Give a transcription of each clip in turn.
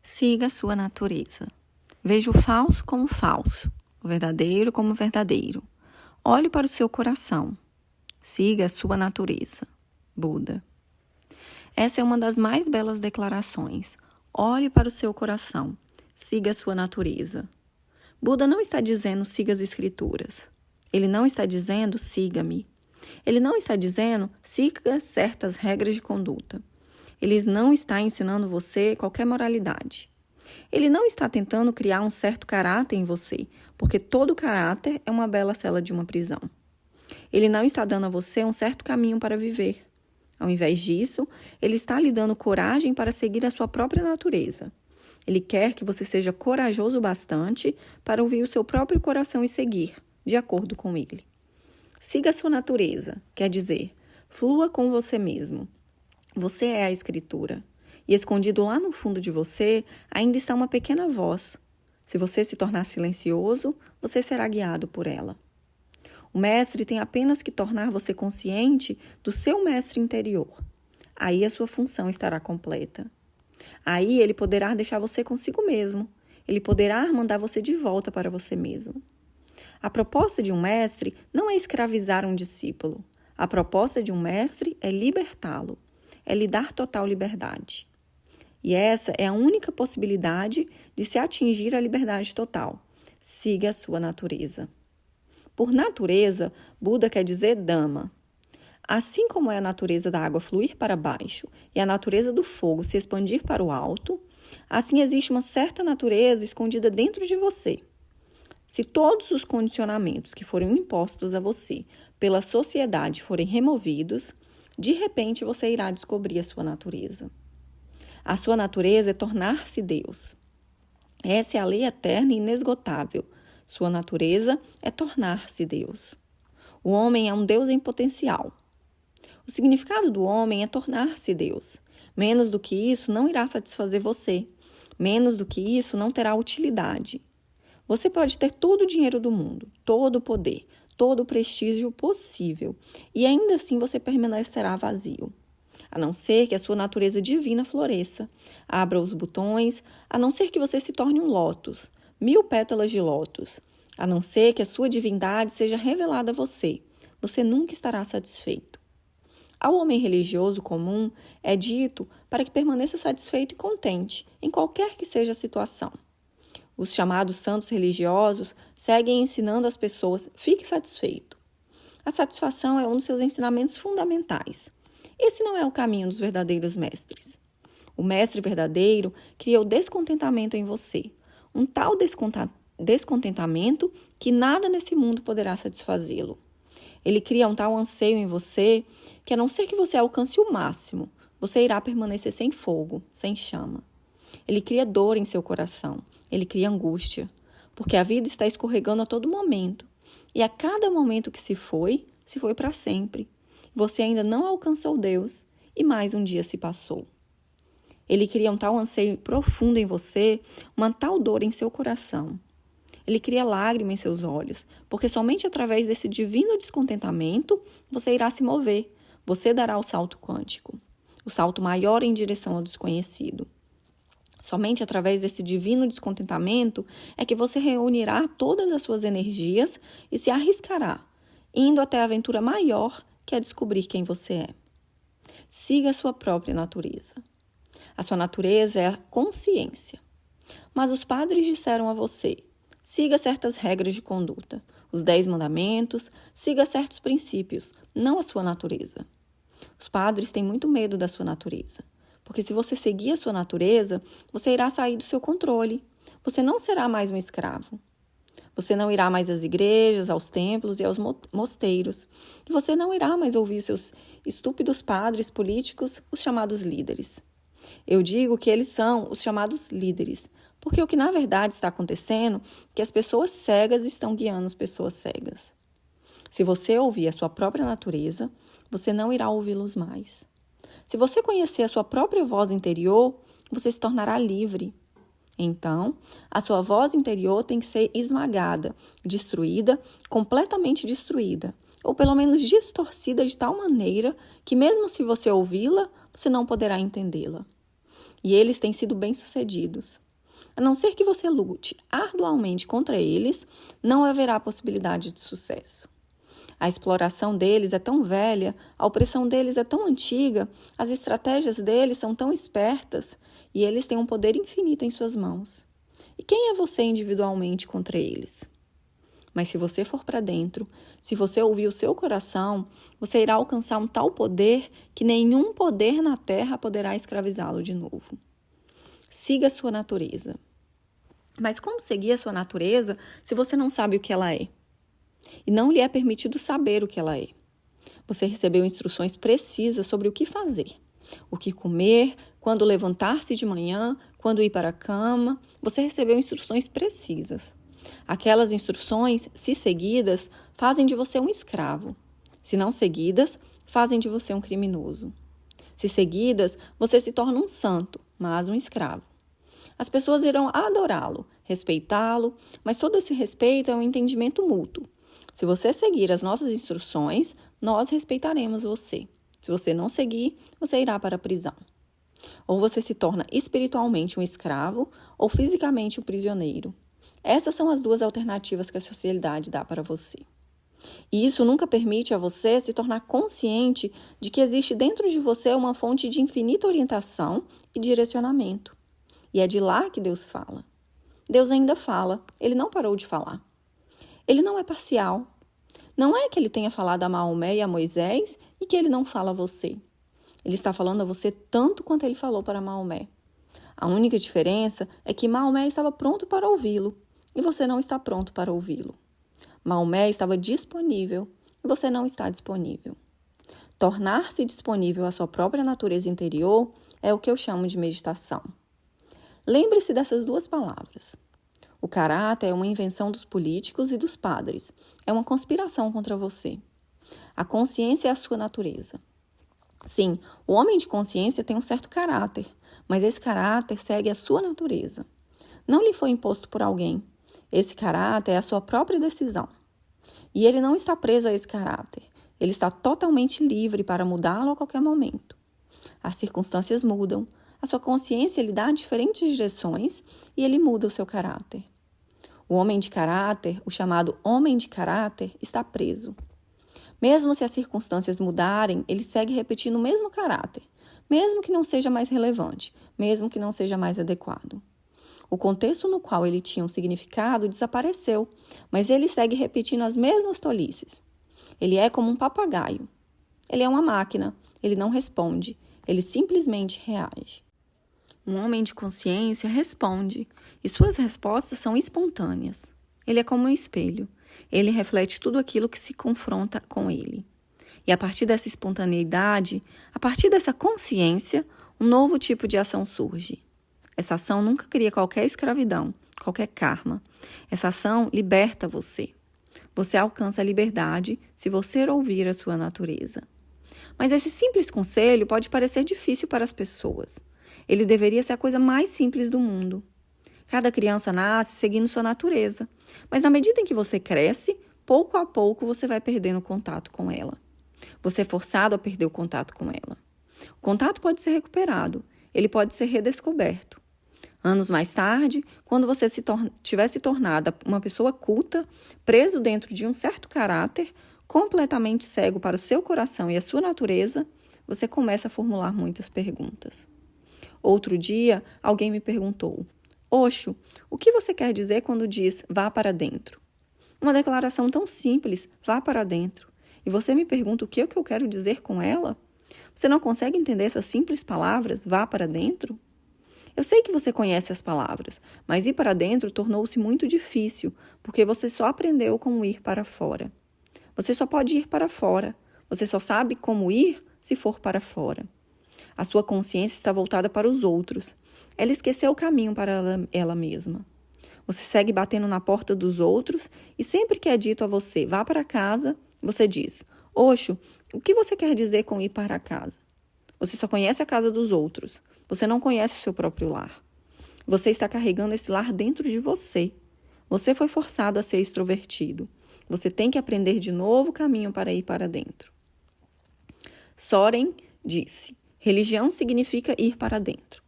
Siga a sua natureza. Veja o falso como falso, o verdadeiro como verdadeiro. Olhe para o seu coração. Siga a sua natureza. Buda. Essa é uma das mais belas declarações. Olhe para o seu coração. Siga a sua natureza. Buda não está dizendo siga as escrituras. Ele não está dizendo siga-me. Ele não está dizendo siga certas regras de conduta. Ele não está ensinando você qualquer moralidade. Ele não está tentando criar um certo caráter em você, porque todo caráter é uma bela cela de uma prisão. Ele não está dando a você um certo caminho para viver. Ao invés disso, ele está lhe dando coragem para seguir a sua própria natureza. Ele quer que você seja corajoso bastante para ouvir o seu próprio coração e seguir, de acordo com ele. Siga a sua natureza, quer dizer, flua com você mesmo. Você é a escritura. E escondido lá no fundo de você, ainda está uma pequena voz. Se você se tornar silencioso, você será guiado por ela. O mestre tem apenas que tornar você consciente do seu mestre interior. Aí a sua função estará completa. Aí ele poderá deixar você consigo mesmo. Ele poderá mandar você de volta para você mesmo. A proposta de um mestre não é escravizar um discípulo. A proposta de um mestre é libertá-lo. É lhe dar total liberdade. E essa é a única possibilidade de se atingir a liberdade total. Siga a sua natureza. Por natureza, Buda quer dizer Dhamma. Assim como é a natureza da água fluir para baixo e a natureza do fogo se expandir para o alto, assim existe uma certa natureza escondida dentro de você. Se todos os condicionamentos que foram impostos a você pela sociedade forem removidos, de repente você irá descobrir a sua natureza. A sua natureza é tornar-se Deus. Essa é a lei eterna e inesgotável. Sua natureza é tornar-se Deus. O homem é um Deus em potencial. O significado do homem é tornar-se Deus. Menos do que isso não irá satisfazer você. Menos do que isso não terá utilidade. Você pode ter todo o dinheiro do mundo, todo o poder, todo o prestígio possível, e ainda assim você permanecerá vazio. A não ser que a sua natureza divina floresça, abra os botões, a não ser que você se torne um lótus, 1000 pétalas de lótus, a não ser que a sua divindade seja revelada a você, você nunca estará satisfeito. Ao homem religioso comum é dito para que permaneça satisfeito e contente, em qualquer que seja a situação. Os chamados santos religiosos seguem ensinando as pessoas, fique satisfeito. A satisfação é um dos seus ensinamentos fundamentais. Esse não é o caminho dos verdadeiros mestres. O mestre verdadeiro cria o descontentamento em você, um tal descontentamento que nada nesse mundo poderá satisfazê-lo. Ele cria um tal anseio em você que, a não ser que você alcance o máximo, você irá permanecer sem fogo, sem chama. Ele cria dor em seu coração, ele cria angústia, porque a vida está escorregando a todo momento, e a cada momento que se foi para sempre. Você ainda não alcançou Deus e mais um dia se passou. Ele cria um tal anseio profundo em você, uma tal dor em seu coração. Ele cria lágrima em seus olhos, porque somente através desse divino descontentamento você irá se mover, você dará o salto quântico, o salto maior em direção ao desconhecido. Somente através desse divino descontentamento é que você reunirá todas as suas energias e se arriscará, indo até a aventura maior que é descobrir quem você é. Siga a sua própria natureza. A sua natureza é a consciência. Mas os padres disseram a você, siga certas regras de conduta, os 10 mandamentos, siga certos princípios, não a sua natureza. Os padres têm muito medo da sua natureza, porque se você seguir a sua natureza, você irá sair do seu controle, você não será mais um escravo. Você não irá mais às igrejas, aos templos e aos mosteiros. E você não irá mais ouvir seus estúpidos padres políticos, os chamados líderes. Eu digo que eles são os chamados líderes, porque o que na verdade está acontecendo é que as pessoas cegas estão guiando as pessoas cegas. Se você ouvir a sua própria natureza, você não irá ouvi-los mais. Se você conhecer a sua própria voz interior, você se tornará livre. Então, a sua voz interior tem que ser esmagada, destruída, completamente destruída, ou pelo menos distorcida de tal maneira que mesmo se você ouvi-la, você não poderá entendê-la. e eles têm sido bem-sucedidos. A não ser que você lute arduamente contra eles, não haverá possibilidade de sucesso. A exploração deles é tão velha, a opressão deles é tão antiga, as estratégias deles são tão espertas e eles têm um poder infinito em suas mãos. E quem é você individualmente contra eles? Mas se você for para dentro, se você ouvir o seu coração, você irá alcançar um tal poder que nenhum poder na terra poderá escravizá-lo de novo. Siga a sua natureza. Mas como seguir a sua natureza se você não sabe o que ela é? E não lhe é permitido saber o que ela é. Você recebeu instruções precisas sobre o que fazer, o que comer, quando levantar-se de manhã, quando ir para a cama. Você recebeu instruções precisas. Aquelas instruções, se seguidas, fazem de você um escravo. Se não seguidas, fazem de você um criminoso. Se seguidas, você se torna um santo, mas um escravo. As pessoas irão adorá-lo, respeitá-lo, mas todo esse respeito é um entendimento mútuo. Se você seguir as nossas instruções, nós respeitaremos você. Se você não seguir, você irá para a prisão. Ou você se torna espiritualmente um escravo ou fisicamente um prisioneiro. Essas são as duas alternativas que a sociedade dá para você. E isso nunca permite a você se tornar consciente de que existe dentro de você uma fonte de infinita orientação e direcionamento. E é de lá que Deus fala. Deus ainda fala, ele não parou de falar. Ele não é parcial. Não é que ele tenha falado a Maomé e a Moisés e que ele não fala a você. Ele está falando a você tanto quanto ele falou para Maomé. A única diferença é que Maomé estava pronto para ouvi-lo e você não está pronto para ouvi-lo. Maomé estava disponível e você não está disponível. Tornar-se disponível à sua própria natureza interior é o que eu chamo de meditação. Lembre-se dessas duas palavras. O caráter é uma invenção dos políticos e dos padres. É uma conspiração contra você. A consciência é a sua natureza. Sim, o homem de consciência tem um certo caráter, mas esse caráter segue a sua natureza. Não lhe foi imposto por alguém. Esse caráter é a sua própria decisão. E ele não está preso a esse caráter. Ele está totalmente livre para mudá-lo a qualquer momento. As circunstâncias mudam. A sua consciência lhe dá diferentes direções e ele muda o seu caráter. O homem de caráter, o chamado homem de caráter, está preso. Mesmo se as circunstâncias mudarem, ele segue repetindo o mesmo caráter, mesmo que não seja mais relevante, mesmo que não seja mais adequado. O contexto no qual ele tinha um significado desapareceu, mas ele segue repetindo as mesmas tolices. Ele é como um papagaio. Ele é uma máquina, ele não responde, ele simplesmente reage. Um homem de consciência responde, e suas respostas são espontâneas. Ele é como um espelho. Ele reflete tudo aquilo que se confronta com ele. E a partir dessa espontaneidade, a partir dessa consciência, um novo tipo de ação surge. Essa ação nunca cria qualquer escravidão, qualquer karma. Essa ação liberta você. Você alcança a liberdade se você ouvir a sua natureza. Mas esse simples conselho pode parecer difícil para as pessoas. Ele deveria ser a coisa mais simples do mundo. Cada criança nasce seguindo sua natureza, mas na medida em que você cresce, pouco a pouco você vai perdendo o contato com ela. Você é forçado a perder o contato com ela. O contato pode ser recuperado, ele pode ser redescoberto. Anos mais tarde, quando você tiver se tornado uma pessoa culta, preso dentro de um certo caráter, completamente cego para o seu coração e a sua natureza, você começa a formular muitas perguntas. Outro dia, alguém me perguntou: Osho, o que você quer dizer quando diz vá para dentro? Uma declaração tão simples, vá para dentro. E você me pergunta o que eu quero dizer com ela? Você não consegue entender essas simples palavras, vá para dentro? Eu sei que você conhece as palavras, mas ir para dentro tornou-se muito difícil, porque você só aprendeu como ir para fora. Você só pode ir para fora. Você só sabe como ir se for para fora. A sua consciência está voltada para os outros. Ela esqueceu o caminho para ela mesma. Você segue batendo na porta dos outros e sempre que é dito a você, vá para casa, você diz, Osho, o que você quer dizer com ir para casa? Você só conhece a casa dos outros. Você não conhece o seu próprio lar. Você está carregando esse lar dentro de você. Você foi forçado a ser extrovertido. Você tem que aprender de novo o caminho para ir para dentro. Soren disse, religião significa ir para dentro.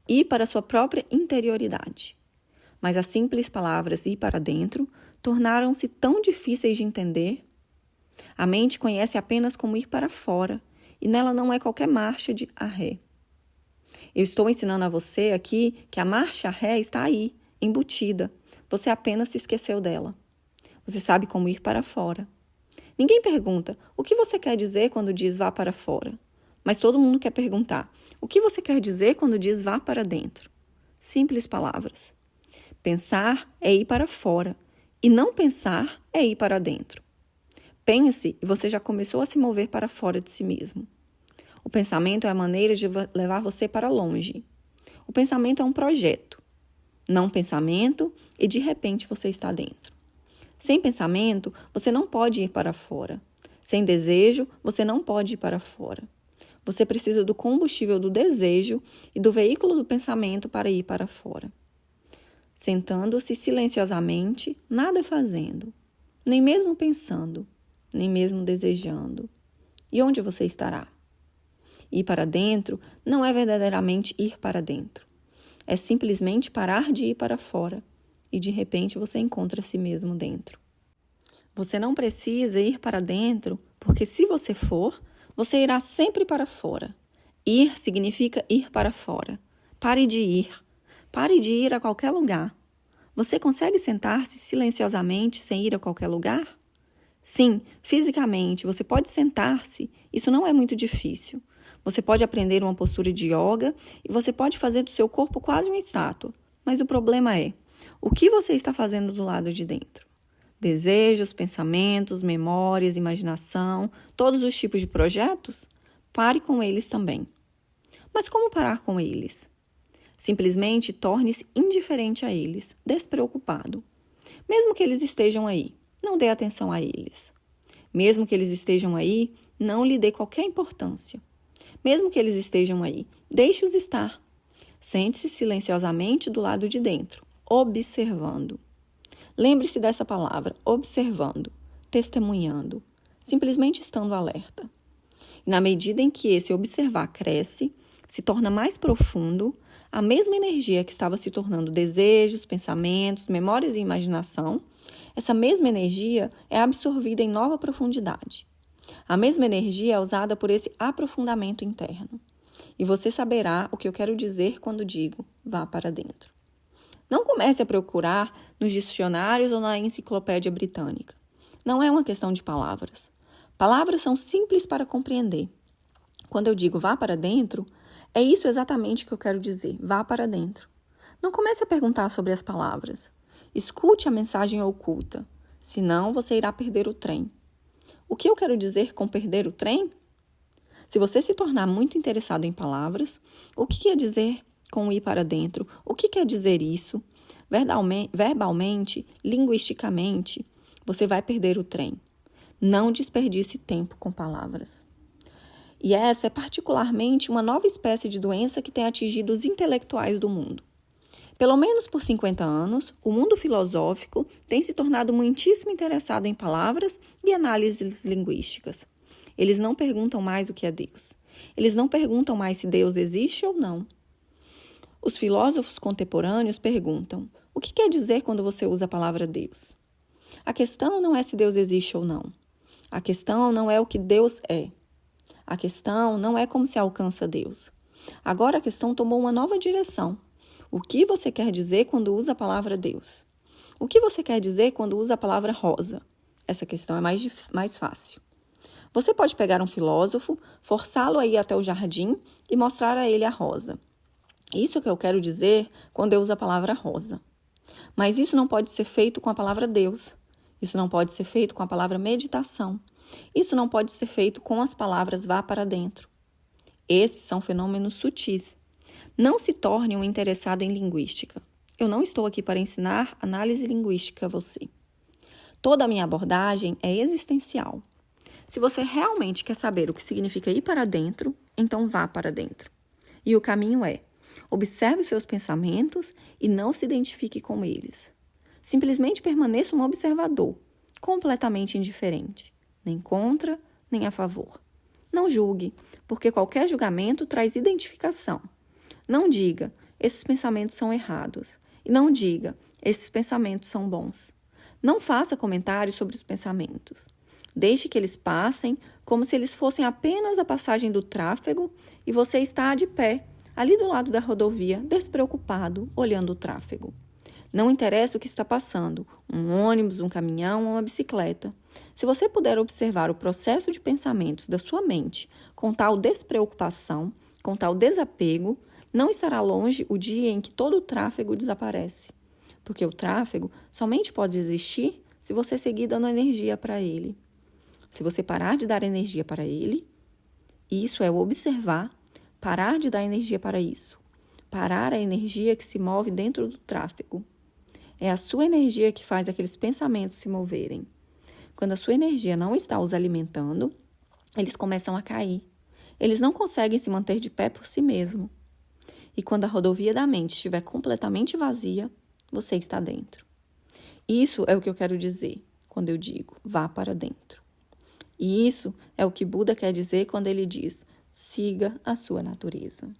ir para a sua própria interioridade. Mas as simples palavras ir para dentro tornaram-se tão difíceis de entender. A mente conhece apenas como ir para fora, e nela não é qualquer marcha de ré. Eu estou ensinando a você aqui que a marcha ré está aí, embutida. Você apenas se esqueceu dela. Você sabe como ir para fora. Ninguém pergunta o que você quer dizer quando diz vá para fora. Mas todo mundo quer perguntar o que você quer dizer quando diz vá para dentro. Simples palavras. Pensar é ir para fora e não pensar é ir para dentro. Pense e você já começou a se mover para fora de si mesmo. O pensamento é a maneira de levar você para longe. O pensamento é um projeto, não pensamento, e de repente você está dentro. Sem pensamento, você não pode ir para fora. Sem desejo, você não pode ir para fora. Você precisa do combustível do desejo e do veículo do pensamento para ir para fora. Sentando-se silenciosamente, nada fazendo, nem mesmo pensando, nem mesmo desejando. E onde você estará? Ir para dentro não é verdadeiramente ir para dentro. É simplesmente parar de ir para fora e de repente você encontra si mesmo dentro. Você não precisa ir para dentro, porque se você for, você irá sempre para fora. Ir significa ir para fora. Pare de ir. Pare de ir a qualquer lugar. Você consegue sentar-se silenciosamente sem ir a qualquer lugar? Sim, fisicamente, você pode sentar-se. Isso não é muito difícil. Você pode aprender uma postura de yoga e você pode fazer do seu corpo quase uma estátua. Mas o problema é, o que você está fazendo do lado de dentro? Desejos, pensamentos, memórias, imaginação, todos os tipos de projetos? Pare com eles também. Mas como parar com eles? Simplesmente torne-se indiferente a eles, despreocupado. Mesmo que eles estejam aí, não dê atenção a eles. Mesmo que eles estejam aí, não lhe dê qualquer importância. Mesmo que eles estejam aí, deixe-os estar. Sente-se silenciosamente do lado de dentro, observando. Lembre-se dessa palavra, observando, testemunhando, simplesmente estando alerta. E na medida em que esse observar cresce, se torna mais profundo, a mesma energia que estava se tornando desejos, pensamentos, memórias e imaginação, essa mesma energia é absorvida em nova profundidade. A mesma energia é usada por esse aprofundamento interno. E você saberá o que eu quero dizer quando digo vá para dentro. Não comece a procurar nos dicionários ou na enciclopédia britânica. Não é uma questão de palavras. Palavras são simples para compreender. Quando eu digo vá para dentro, é isso exatamente que eu quero dizer, vá para dentro. Não comece a perguntar sobre as palavras. Escute a mensagem oculta, senão você irá perder o trem. O que eu quero dizer com perder o trem? Se você se tornar muito interessado em palavras, o que quer dizer com ir para dentro? O que quer dizer isso? Verbalmente, linguisticamente, você vai perder o trem. Não desperdice tempo com palavras. E essa é particularmente uma nova espécie de doença que tem atingido os intelectuais do mundo. Pelo menos por 50 anos, o mundo filosófico tem se tornado muitíssimo interessado em palavras e análises linguísticas. Eles não perguntam mais o que é Deus. Eles não perguntam mais se Deus existe ou não. Os filósofos contemporâneos perguntam: o que quer dizer quando você usa a palavra Deus? A questão não é se Deus existe ou não. A questão não é o que Deus é. A questão não é como se alcança Deus. Agora a questão tomou uma nova direção. O que você quer dizer quando usa a palavra Deus? O que você quer dizer quando usa a palavra rosa? Essa questão é mais fácil. Você pode pegar um filósofo, forçá-lo a ir até o jardim e mostrar a ele a rosa. Isso que eu quero dizer quando eu uso a palavra rosa. Mas isso não pode ser feito com a palavra Deus. Isso não pode ser feito com a palavra meditação. Isso não pode ser feito com as palavras vá para dentro. Esses são fenômenos sutis. Não se torne um interessado em linguística. Eu não estou aqui para ensinar análise linguística a você. Toda a minha abordagem é existencial. Se você realmente quer saber o que significa ir para dentro, então vá para dentro. E o caminho é: observe os seus pensamentos e não se identifique com eles. Simplesmente permaneça um observador, completamente indiferente, nem contra, nem a favor. Não julgue, porque qualquer julgamento traz identificação. Não diga, esses pensamentos são errados. E não diga, esses pensamentos são bons. Não faça comentários sobre os pensamentos. Deixe que eles passem como se eles fossem apenas a passagem do tráfego e você está de pé, ali do lado da rodovia, despreocupado, olhando o tráfego. Não interessa o que está passando, um ônibus, um caminhão ou uma bicicleta. Se você puder observar o processo de pensamentos da sua mente com tal despreocupação, com tal desapego, não estará longe o dia em que todo o tráfego desaparece. Porque o tráfego somente pode existir se você seguir dando energia para ele. Se você parar de dar energia para ele, isso é o observar, parar de dar energia para isso. Parar a energia que se move dentro do tráfego. É a sua energia que faz aqueles pensamentos se moverem. Quando a sua energia não está os alimentando, eles começam a cair. Eles não conseguem se manter de pé por si mesmo. E quando a rodovia da mente estiver completamente vazia, você está dentro. Isso é o que eu quero dizer quando eu digo vá para dentro. E isso é o que Buda quer dizer quando ele diz siga a sua natureza.